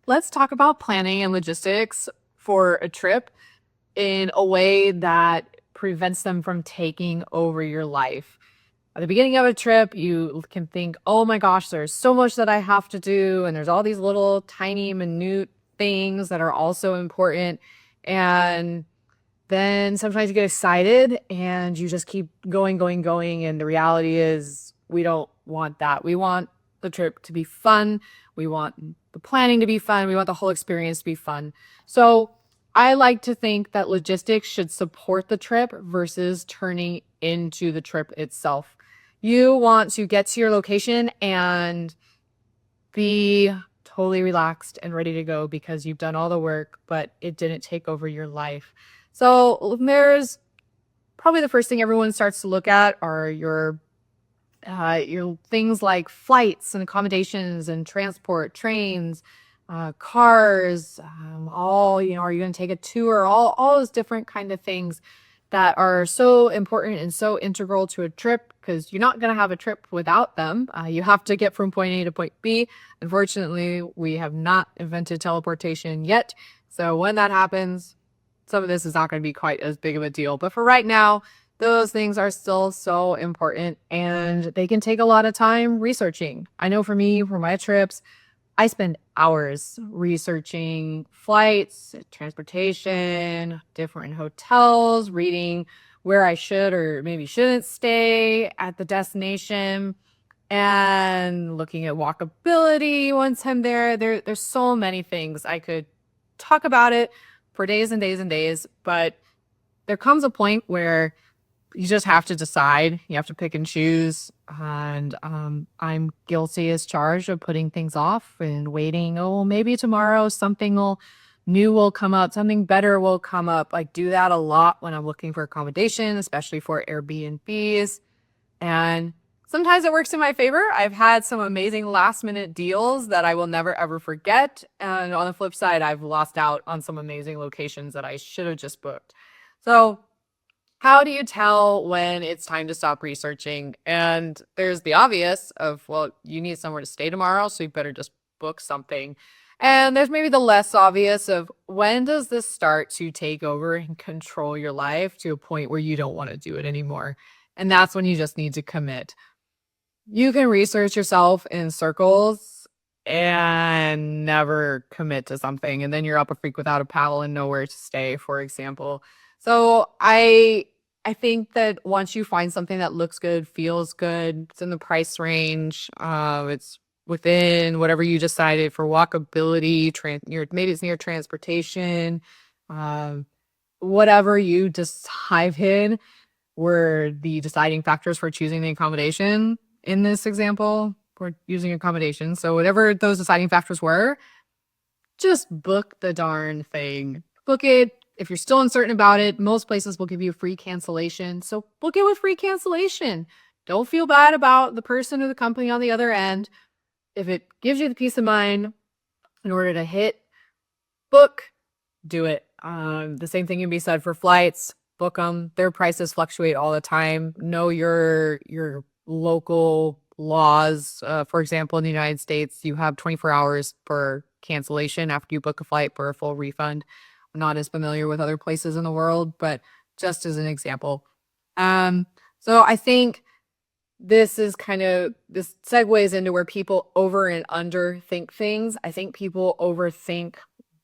Let's talk about planning and logistics for a trip in a way that prevents them from taking over your life. At the beginning of a trip, you can think, oh my gosh, there's so much that I have to do, and there's all these little tiny, minute things that are also important. And then sometimes you get excited and you just keep going, going, going. And the reality is, we don't want that. We want the trip to be fun. We want the planning to be fun. We want the whole experience to be fun. So I like to think that logistics should support the trip versus turning into the trip itself. You want to get to your location and be totally relaxed and ready to go because you've done all the work, but it didn't take over your life. So there's probably the first thing everyone starts to look at are your things like flights and accommodations and transport, trains, cars, all, are you going to take a tour? All those different kind of things that are so important and so integral to a trip because you're not going to have a trip without them. You have to get from point A to point B. Unfortunately, we have not invented teleportation yet. So when that happens, some of this is not going to be quite as big of a deal. But for right now, those things are still so important and they can take a lot of time researching. I know for me, for my trips, I spend hours researching flights, transportation, different hotels, reading where I should or maybe shouldn't stay at the destination, and looking at walkability once I'm there. There's so many things I could talk about it for days and days and days, but there comes a point where you just have to decide. You have to pick and choose. And I'm guilty as charged of putting things off and waiting. Oh, maybe tomorrow new will come up, something better will come up. I do that a lot when I'm looking for accommodation, especially for Airbnbs. And sometimes it works in my favor. I've had some amazing last minute deals that I will never ever forget. And on the flip side, I've lost out on some amazing locations that I should have just booked. So how do you tell when it's time to stop researching? And there's the obvious of, well, you need somewhere to stay tomorrow, so you better just book something. And there's maybe the less obvious of when does this start to take over and control your life to a point where you don't want to do it anymore? And that's when you just need to commit. You can research yourself in circles and never commit to something. And then you're up a creek without a paddle and nowhere to stay, for example. So I think that once you find something that looks good, feels good, it's in the price range, it's within whatever you decided for walkability, maybe it's near transportation, um, whatever you decide in were the deciding factors for choosing the accommodation in this example. We're using accommodation. So whatever those deciding factors were, just book the darn thing. Book it. If you're still uncertain about it, most places will give you free cancellation. So book it with free cancellation. Don't feel bad about the person or the company on the other end. If it gives you the peace of mind in order to hit book, do it. The same thing can be said for flights. Book them. Their prices fluctuate all the time. Know your local laws. For example, in the United States, you have 24 hours for cancellation after you book a flight for a full refund. I'm not as familiar with other places in the world, but just as an example. Um, so I think this segues into where people over and under think things. I think people overthink,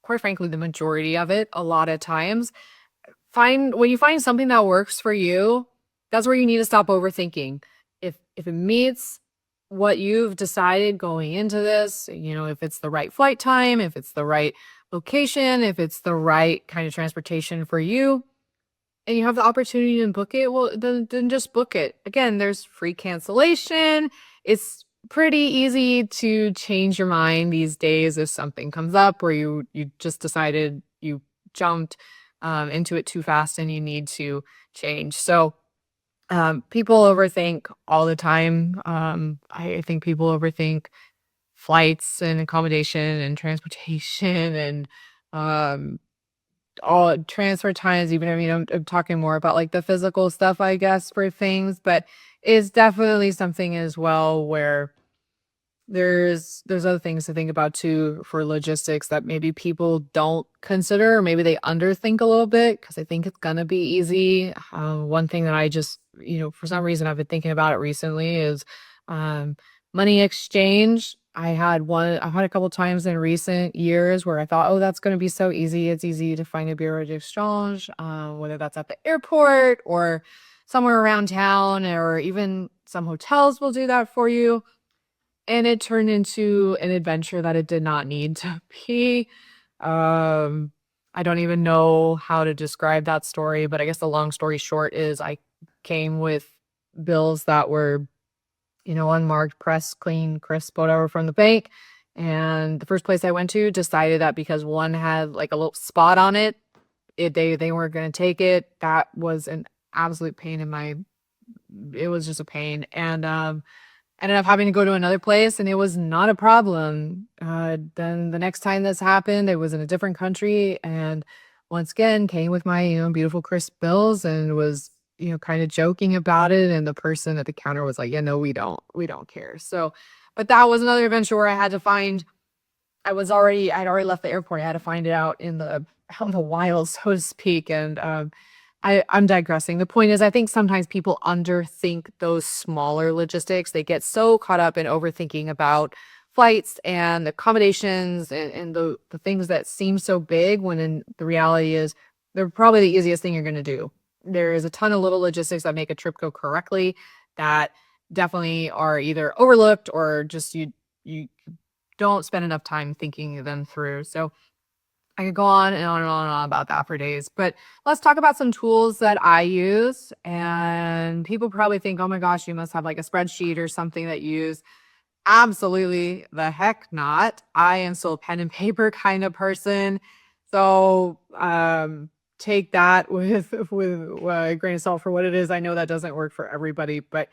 quite frankly, the majority of it a lot of times. When you find something that works for you, that's where you need to stop overthinking. If it meets what you've decided going into this, if it's the right flight time, if it's the right location, if it's the right kind of transportation for you, and you have the opportunity to book it, well, then just book it. Again, there's free cancellation. It's pretty easy to change your mind these days if something comes up where you just decided you jumped into it too fast and you need to change. So people overthink all the time. I think people overthink flights and accommodation and transportation and um, all transfer times. Even I'm talking more about like the physical stuff, I guess, for things, but it's definitely something as well where there's other things to think about too for logistics that maybe people don't consider, or maybe they underthink a little bit because I think it's gonna be easy. One thing that I just, for some reason I've been thinking about it recently is um, money exchange. I've had a couple times in recent years where I thought, oh, that's going to be so easy. It's easy to find a bureau d'exchange, whether that's at the airport or somewhere around town, or even some hotels will do that for you. And it turned into an adventure that it did not need to be. Um, I don't even know how to describe that story, but I guess the long story short is I came with bills that were, unmarked, pressed, clean, crisp, whatever from the bank. And the first place I went to decided that because one had like a little spot on it, they weren't going to take it. That was an absolute pain in my, it was just a pain. And ended up having to go to another place and it was not a problem. Then the next time this happened, it was in a different country and once again came with my, beautiful crisp bills and was, kind of joking about it. And the person at the counter was like, yeah, no, we don't care. So, but that was another adventure where I had to find, I'd already left the airport. I had to find it out in the wild, so to speak. And, I'm digressing. The point is, I think sometimes people underthink those smaller logistics. They get so caught up in overthinking about flights and accommodations and the things that seem so big when in the reality is they're probably the easiest thing you're going to do. There is a ton of little logistics that make a trip go correctly that definitely are either overlooked or just you don't spend enough time thinking them through. So I could go on and on and on and on about that for days, but let's talk about some tools that I use. And people probably think, oh my gosh, you must have like a spreadsheet or something that you use. Absolutely the heck not. I am still a pen and paper kind of person. So take that with a grain of salt for what it is. I know that doesn't work for everybody, but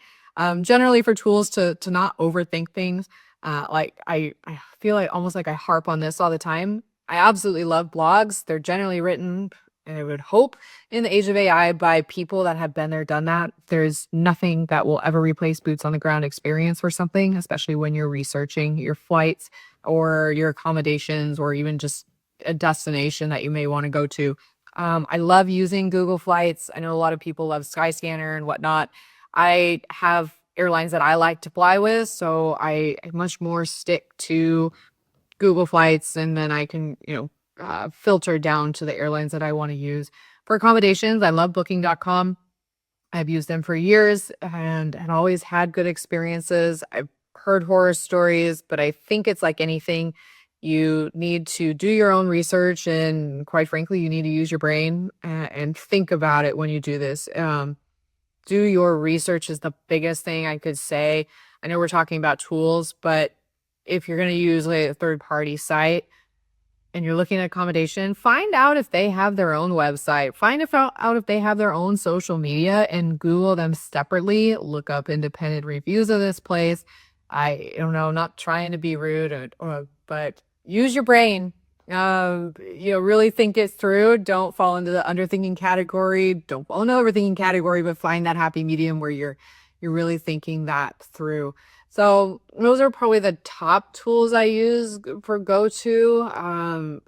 generally for tools to not overthink things. Like I feel like almost like I harp on this all the time. I absolutely love blogs. They're generally written, and I would hope, in the age of AI by people that have been there, done that. There's nothing that will ever replace boots on the ground experience for something, especially when you're researching your flights or your accommodations or even just a destination that you may want to go to. I love using Google Flights. I know a lot of people love Skyscanner and whatnot. I have airlines that I like to fly with, so I much more stick to Google Flights, and then I can, filter down to the airlines that I want to use. For accommodations, I love Booking.com. I've used them for years and always had good experiences. I've heard horror stories, but I think it's like anything. You need to do your own research, and quite frankly, you need to use your brain and think about it when you do this. Do your research is the biggest thing I could say. I know we're talking about tools, but if you're going to use like a third party site and you're looking at accommodation, find out if they have their own website, out if they have their own social media and Google them separately. Look up independent reviews of this place. I don't know, not trying to be rude but use your brain. Really think it through. Don't fall into the underthinking category. Don't fall into the overthinking category, but find that happy medium where you're really thinking that through. So those are probably the top tools I use for go-to.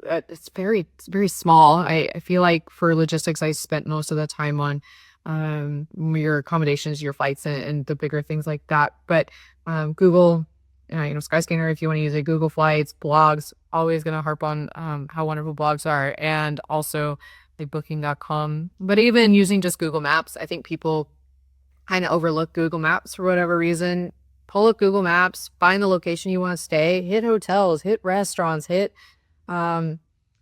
It's very small. I feel like for logistics, I spent most of the time on your accommodations, your flights, and the bigger things like that. But Google, Skyscanner, if you want to use it, Google Flights, blogs, always going to harp on how wonderful blogs are, and also like Booking.com. But even using just Google Maps, I think people kind of overlook Google Maps for whatever reason. Pull up Google Maps, find the location you want to stay, hit hotels, hit restaurants, hit the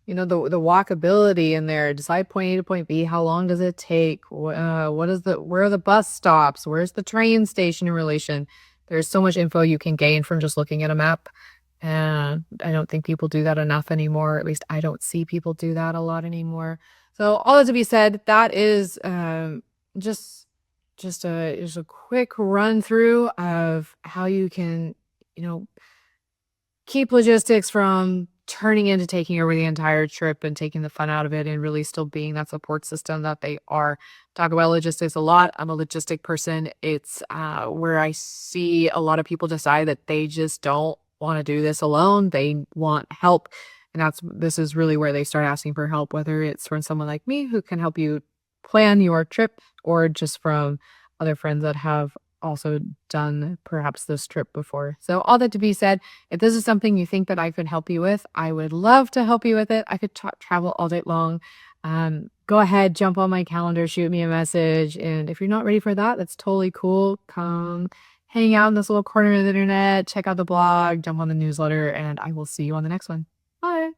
walkability in there. Decide point A to point B. How long does it take? Where are the bus stops? Where's the train station in relation? There's so much info you can gain from just looking at a map. And I don't think people do that enough anymore. At least I don't see people do that a lot anymore. So all that to be said, that is just a quick run through of how you can, keep logistics from turning into taking over the entire trip and taking the fun out of it and really still being that support system that they are. Talk about logistics a lot. I'm a logistic person. It's where I see a lot of people decide that they just don't want to do this alone. They want help. And this is really where they start asking for help, whether it's from someone like me who can help you plan your trip or just from other friends that have also done perhaps this trip before. So all that to be said, if this is something you think that I could help you with, I would love to help you with it. I could talk travel all day long. Go ahead, jump on my calendar, shoot me a message. And if you're not ready for that, that's totally cool. Come hang out in this little corner of the internet, check out the blog, jump on the newsletter, and I will see you on the next one. Bye.